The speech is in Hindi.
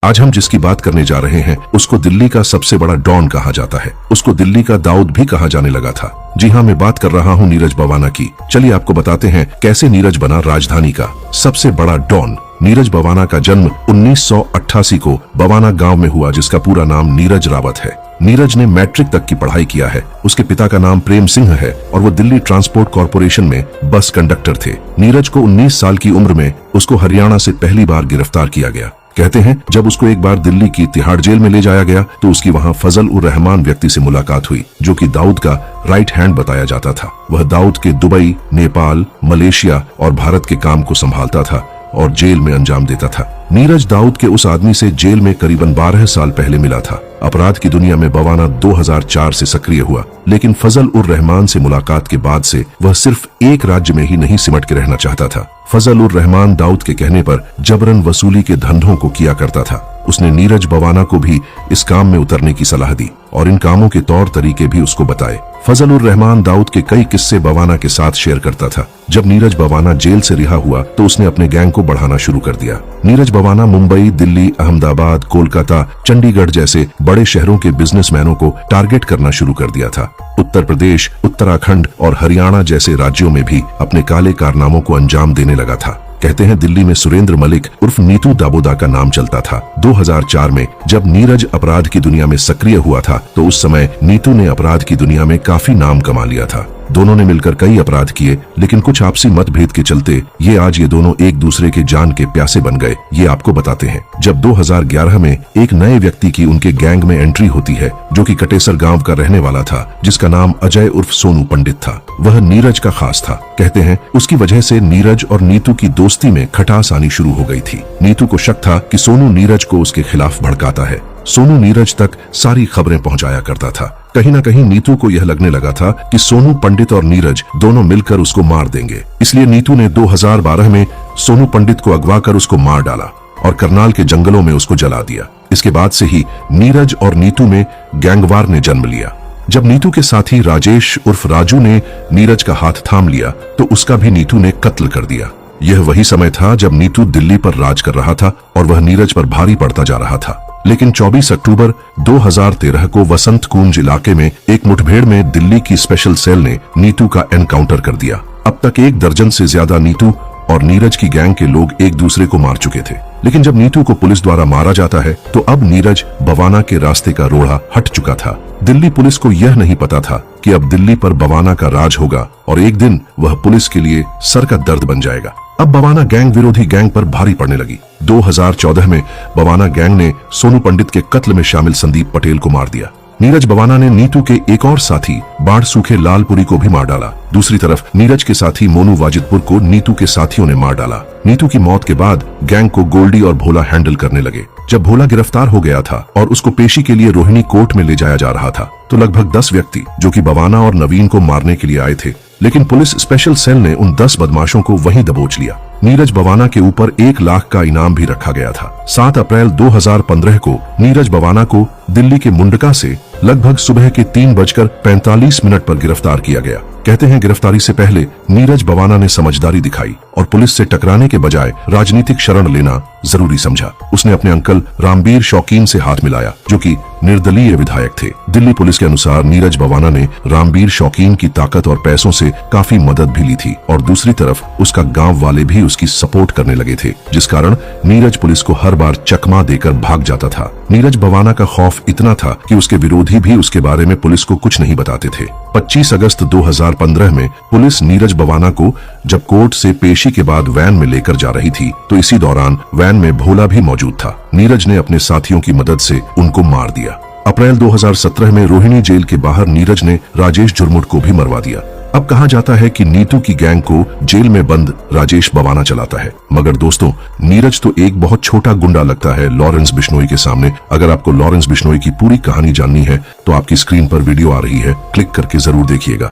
आज हम जिसकी बात करने जा रहे हैं उसको दिल्ली का सबसे बड़ा डॉन कहा जाता है। उसको दिल्ली का दाऊद भी कहा जाने लगा था। जी हाँ, मैं बात कर रहा हूँ नीरज बवाना की। चलिए आपको बताते हैं कैसे नीरज बना राजधानी का सबसे बड़ा डॉन। नीरज बवाना का जन्म 1988 को बवाना गांव में हुआ, जिसका पूरा नाम नीरज रावत है। नीरज ने मैट्रिक तक की पढ़ाई किया है। उसके पिता का नाम प्रेम सिंह है और वो दिल्ली ट्रांसपोर्ट कॉरपोरेशन में बस कंडक्टर थे। नीरज को 19 साल की उम्र में उसको हरियाणा से पहली बार गिरफ्तार किया गया। कहते हैं जब उसको एक बार दिल्ली की तिहाड़ जेल में ले जाया गया तो उसकी वहां फजल उर रहमान व्यक्ति से मुलाकात हुई, जो कि दाऊद का राइट हैंड बताया जाता था। वह दाऊद के दुबई, नेपाल, मलेशिया और भारत के काम को संभालता था और जेल में अंजाम देता था। नीरज दाऊद के उस आदमी से जेल में करीबन 12 साल पहले मिला था। अपराध की दुनिया में बवाना 2004 से सक्रिय हुआ, लेकिन फजल उर रहमान से मुलाकात के बाद से वह सिर्फ एक राज्य में ही नहीं सिमट के रहना चाहता था। फजल उर रहमान दाऊद के कहने पर जबरन वसूली के धंधों को किया करता था। उसने नीरज बवाना को भी इस काम में उतरने की सलाह दी और इन कामों के तौर तरीके भी उसको बताए। फजल उर रहमान दाऊद के कई किस्से बवाना के साथ शेयर करता था। जब नीरज बवाना जेल से रिहा हुआ तो उसने अपने गैंग को बढ़ाना शुरू कर दिया। नीरज बवाना मुंबई, दिल्ली, अहमदाबाद, कोलकाता, चंडीगढ़ जैसे बड़े शहरों के बिजनेसमैनों को टारगेट करना शुरू कर दिया था। उत्तर प्रदेश, उत्तराखंड और हरियाणा जैसे राज्यों में भी अपने काले कारनामों को अंजाम देने लगा था। कहते हैं दिल्ली में सुरेंद्र मलिक उर्फ नीतू दाबोदा का नाम चलता था। 2004 में जब नीरज अपराध की दुनिया में सक्रिय हुआ था तो उस समय नीतू ने अपराध की दुनिया में काफी नाम कमा लिया था। दोनों ने मिलकर कई अपराध किए, लेकिन कुछ आपसी मतभेद के चलते ये दोनों एक दूसरे के जान के प्यासे बन गए। ये आपको बताते हैं। जब 2011 में एक नए व्यक्ति की उनके गैंग में एंट्री होती है, जो कि कटेसर गांव का रहने वाला था, जिसका नाम अजय उर्फ सोनू पंडित था। वह नीरज का खास था। कहते हैं उसकी वजह से नीरज और नीतू की दोस्ती में खटास आनी शुरू हो गई थी। नीतू को शक था कि सोनू नीरज को उसके खिलाफ भड़काता है। सोनू नीरज तक सारी खबरें पहुंचाया करता था। कहीं न कहीं नीतू को यह लगने लगा था कि सोनू पंडित और नीरज दोनों मिलकर उसको मार देंगे। इसलिए नीतू ने 2012 में सोनू पंडित को अगवा कर उसको मार डाला और करनाल के जंगलों में उसको जला दिया। इसके बाद से ही नीरज और नीतू में गैंगवार ने जन्म लिया। जब नीतू के साथी राजेश उर्फ राजू ने नीरज का हाथ थाम लिया तो उसका भी नीतू ने कत्ल कर दिया। यह वही समय था जब नीतू दिल्ली पर राज कर रहा था और वह नीरज पर भारी पड़ता जा रहा था। लेकिन 24 अक्टूबर 2013 को वसंत कुंज इलाके में एक मुठभेड़ में दिल्ली की स्पेशल सेल ने नीतू का एनकाउंटर कर दिया। अब तक 1 दर्जन से ज्यादा नीतू और नीरज की गैंग के लोग एक दूसरे को मार चुके थे। लेकिन जब नीतू को पुलिस द्वारा मारा जाता है तो अब नीरज बवाना के रास्ते का रोड़ा हट चुका था। दिल्ली पुलिस को यह नहीं पता था कि अब दिल्ली पर बवाना का राज होगा और एक दिन वह पुलिस के लिए सर का दर्द बन जाएगा। अब बवाना गैंग विरोधी गैंग पर भारी पड़ने लगी। 2014 में बवाना गैंग ने सोनू पंडित के कत्ल में शामिल संदीप पटेल को मार दिया। नीरज बवाना ने नीतू के एक और साथी बाढ़ सूखे लालपुरी को भी मार डाला। दूसरी तरफ नीरज के साथी मोनू वाजिदपुर को नीतू के साथियों ने मार डाला। नीतू की मौत के बाद गैंग को गोल्डी और भोला हैंडल करने लगे। जब भोला गिरफ्तार हो गया था और उसको पेशी के लिए रोहिणी कोर्ट में ले जाया जा रहा था तो लगभग 10 व्यक्ति, जो कि बवाना और नवीन को मारने के लिए आए थे, लेकिन पुलिस स्पेशल सेल ने उन 10 बदमाशों को वहीं दबोच लिया। नीरज बवाना के ऊपर 1 लाख का इनाम भी रखा गया था। 7 अप्रैल 2015 को नीरज बवाना को दिल्ली के मुंडका से लगभग सुबह के 3:45 पर गिरफ्तार किया गया। कहते हैं गिरफ्तारी से पहले नीरज बवाना ने समझदारी दिखाई और पुलिस से टकराने के बजाय राजनीतिक शरण लेना जरूरी समझा। उसने अपने अंकल रामबीर शौकीन से हाथ मिलाया, जो कि निर्दलीय विधायक थे। दिल्ली पुलिस के अनुसार नीरज बवाना ने रामबीर शौकीन की ताकत और पैसों से काफी मदद भी ली थी और दूसरी तरफ उसका गांव वाले भी उसकी सपोर्ट करने लगे थे, जिस कारण नीरज पुलिस को हर बार चकमा देकर भाग जाता था। नीरज बवाना का खौफ इतना था कि उसके विरोधी भी उसके बारे में पुलिस को कुछ नहीं बताते थे। 25 अगस्त 2015 में पुलिस नीरज बवाना को जब कोर्ट से पेशी के बाद वैन में लेकर जा रही थी तो इसी दौरान वैन में भोला भी मौजूद था। नीरज ने अपने साथियों की मदद से उनको मार दिया। अप्रैल 2017 में रोहिणी जेल के बाहर नीरज ने राजेश झुरमुट को भी मरवा दिया। अब कहा जाता है कि नीतू की गैंग को जेल में बंद राजेश बवाना चलाता है, मगर दोस्तों नीरज तो एक बहुत छोटा गुंडा लगता है लॉरेंस बिश्नोई के सामने। अगर आपको लॉरेंस बिश्नोई की पूरी कहानी जाननी है तो आपकी स्क्रीन पर वीडियो आ रही है, क्लिक करके जरूर देखिएगा।